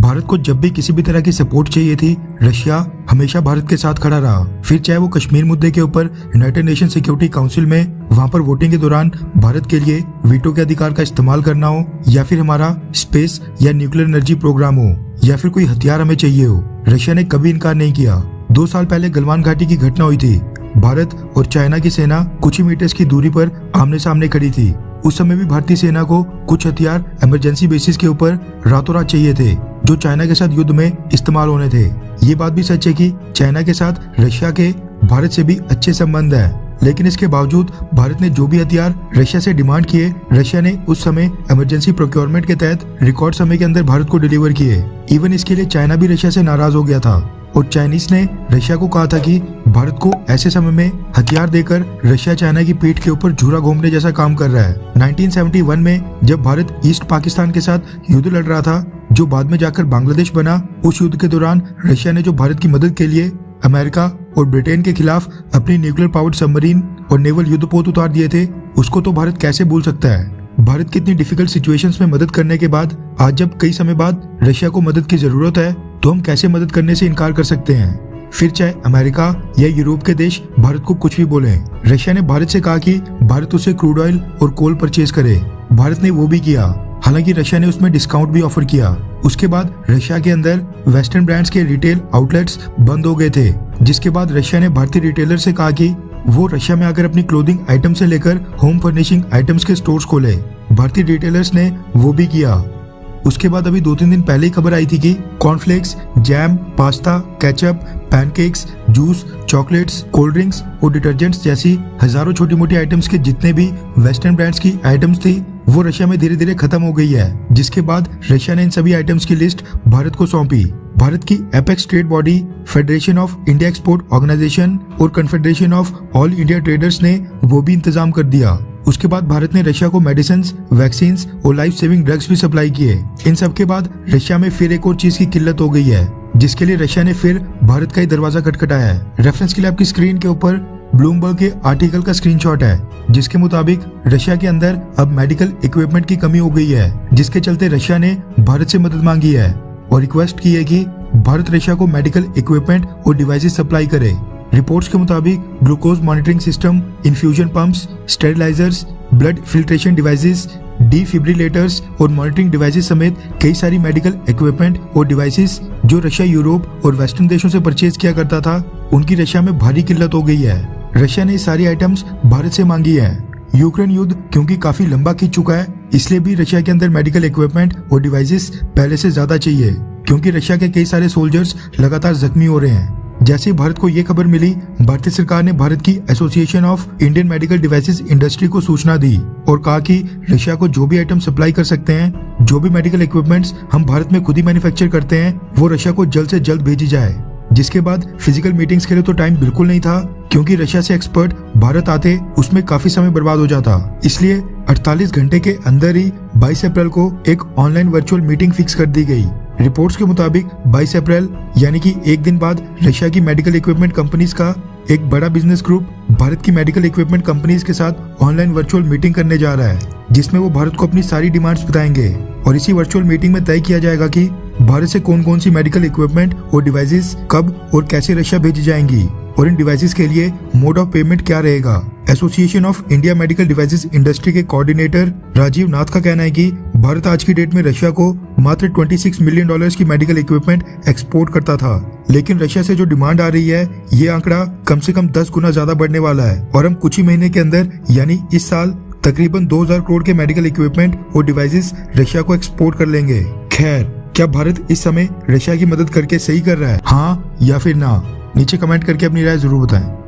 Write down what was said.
भारत को जब भी किसी भी तरह की सपोर्ट चाहिए थी, रशिया हमेशा भारत के साथ खड़ा रहा। फिर चाहे वो कश्मीर मुद्दे के ऊपर यूनाइटेड नेशन सिक्योरिटी काउंसिल में वहां पर वोटिंग के दौरान भारत के लिए वीटो के अधिकार का इस्तेमाल करना हो, या फिर हमारा स्पेस या न्यूक्लियर एनर्जी प्रोग्राम हो, या फिर कोई हथियार हमें चाहिए हो, रशिया ने कभी इनकार नहीं किया। 2 साल पहले गलवान घाटी की घटना हुई थी। भारत और चाइना की सेना कुछ ही मीटर्स की दूरी पर आमने सामने खड़ी थी। उस समय भी भारतीय सेना को कुछ हथियार इमरजेंसी बेसिस के ऊपर रातों रात चाहिए थे, जो चाइना के साथ युद्ध में इस्तेमाल होने थे। ये बात भी सच है कि चाइना के साथ रशिया के भारत से भी अच्छे संबंध है, लेकिन इसके बावजूद भारत ने जो भी हथियार रशिया से डिमांड किए, रशिया ने उस समय इमरजेंसी प्रोक्योरमेंट के तहत रिकॉर्ड समय के अंदर भारत को डिलीवर किए। इवन इसके लिए चाइना भी रशिया से नाराज हो गया था और चाइनीज ने रशिया को कहा था कि भारत को ऐसे समय में हथियार देकर रशिया चाइना की पीठ के ऊपर झूरा घूमने जैसा काम कर रहा है। 1971 में जब भारत ईस्ट पाकिस्तान के साथ युद्ध लड़ रहा था, जो बाद में जाकर बांग्लादेश बना, उस युद्ध के दौरान रशिया ने जो भारत की मदद के लिए अमेरिका और ब्रिटेन के खिलाफ अपनी न्यूक्लियर पावर्ड सबमरीन और नेवल युद्धपोत उतार दिए थे, उसको तो भारत कैसे भूल सकता है। भारत की इतनी डिफिकल्ट सिचुएशंस में मदद करने के बाद आज जब कई समय बाद रशिया को मदद की जरूरत है, तो हम कैसे मदद करने से इनकार कर सकते हैं। फिर चाहे अमेरिका या यूरोप के देश भारत को कुछ भी बोले, रशिया ने भारत से कहा कि भारत उसे क्रूड ऑयल और कोल परचेज करे। भारत ने वो भी किया, हालांकि रशिया ने उसमें डिस्काउंट भी ऑफर किया। उसके बाद रशिया के अंदर वेस्टर्न ब्रांड्स के रिटेल आउटलेट्स बंद हो गए थे, जिसके बाद रशिया ने भारतीय रिटेलर से कहा कि वो रशिया में आकर अपनी क्लोथिंग आइटम से लेकर होम फर्निशिंग आइटम्स के स्टोर्स खोले। भारतीय रिटेलर्स ने वो भी किया। उसके बाद अभी 2-3 दिन पहले ही खबर आई थी कि cornflakes, jam, pasta, ketchup, pancakes, juice, chocolates, cold drinks और डिटर्जेंट्स जैसी हजारों छोटी मोटी आइटम्स के जितने भी वेस्टर्न ब्रांड्स की आइटम्स थी, वो रशिया में धीरे धीरे खत्म हो गई है। जिसके बाद रशिया ने इन सभी आइटम्स की लिस्ट भारत को सौंपी। भारत की apex trade body, federation of India export organisation और confederation of all India traders ने वो भी इंतजाम कर दिया। उसके बाद भारत ने रशिया को मेडिसिन, वैक्सीन और लाइफ सेविंग ड्रग्स भी सप्लाई किए। इन सब के बाद रशिया में फिर एक और चीज की किल्लत हो गई है, जिसके लिए रशिया ने फिर भारत का ही दरवाजा खटखटाया है। रेफरेंस के लिए आपकी स्क्रीन के ऊपर ब्लूमबर्ग के आर्टिकल का स्क्रीनशॉट है, जिसके मुताबिक रशिया के अंदर अब मेडिकल इक्विपमेंट की कमी हो गई है, जिसके चलते रशिया ने भारत से मदद मांगी है और रिक्वेस्ट की है कि भारत रशिया को मेडिकल इक्विपमेंट और डिवाइसेस सप्लाई करे। रिपोर्ट्स के मुताबिक glucose monitoring system, infusion pumps, sterilisers, blood filtration devices, defibrillators और मॉनिटरिंग डिवाइसेस समेत कई सारी मेडिकल इक्विपमेंट और डिवाइसेस जो रशिया यूरोप और वेस्टर्न देशों से परचेज किया करता था, उनकी रशिया में भारी किल्लत हो गई है। रशिया ने सारी आइटम्स भारत से मांगी है। यूक्रेन युद्ध क्योंकि काफी लंबा खिंच चुका है, इसलिए भी रशिया के अंदर मेडिकल इक्विपमेंट और डिवाइसेस पहले से ज्यादा चाहिए, क्योंकि रशिया के कई सारे सोल्जर्स लगातार जख्मी हो रहे हैं। जैसे ही भारत को ये खबर मिली, भारतीय सरकार ने भारत की association of Indian medical devices industry को सूचना दी और कहा कि रशिया को जो भी आइटम सप्लाई कर सकते हैं, जो भी मेडिकल इक्विपमेंट्स हम भारत में खुद ही मैन्युफैक्चर करते हैं, वो रशिया को जल्द से जल्द भेजी जाए। जिसके बाद फिजिकल मीटिंग्स के लिए तो टाइम बिल्कुल नहीं था, क्योंकि रशिया से एक्सपर्ट भारत आते उसमें काफी समय बर्बाद हो जाता। इसलिए 48 घंटे के अंदर ही 22 अप्रैल को एक ऑनलाइन वर्चुअल मीटिंग फिक्स कर दी गई। रिपोर्ट्स के मुताबिक 22 अप्रैल यानी कि एक दिन बाद रशिया की मेडिकल इक्विपमेंट कंपनीज का एक बड़ा बिजनेस ग्रुप भारत की मेडिकल इक्विपमेंट कंपनीज के साथ ऑनलाइन वर्चुअल मीटिंग करने जा रहा है, जिसमें वो भारत को अपनी सारी डिमांड्स बताएंगे और इसी वर्चुअल मीटिंग में तय किया जाएगा कि भारत से कौन कौन सी मेडिकल इक्विपमेंट और डिवाइसेस कब और कैसे रशिया भेजी जाएंगी और इन डिवाइसेस के लिए मोड ऑफ पेमेंट क्या रहेगा। Association of India medical devices industry के कोऑर्डिनेटर राजीव नाथ का कहना है कि भारत आज की डेट में रशिया को मात्र $26 मिलियन की मेडिकल इक्विपमेंट एक्सपोर्ट करता था, लेकिन रशिया से जो डिमांड आ रही है, ये आंकड़ा कम से कम 10 गुना ज्यादा बढ़ने वाला है और हम कुछ ही महीने के अंदर यानी इस साल तकरीबन 2000 करोड़ के मेडिकल इक्विपमेंट और डिवाइसेस रशिया को एक्सपोर्ट कर लेंगे। खैर, क्या भारत इस समय रशिया की मदद करके सही कर रहा है, हाँ या फिर ना? नीचे कमेंट करके अपनी राय जरूर बताएं।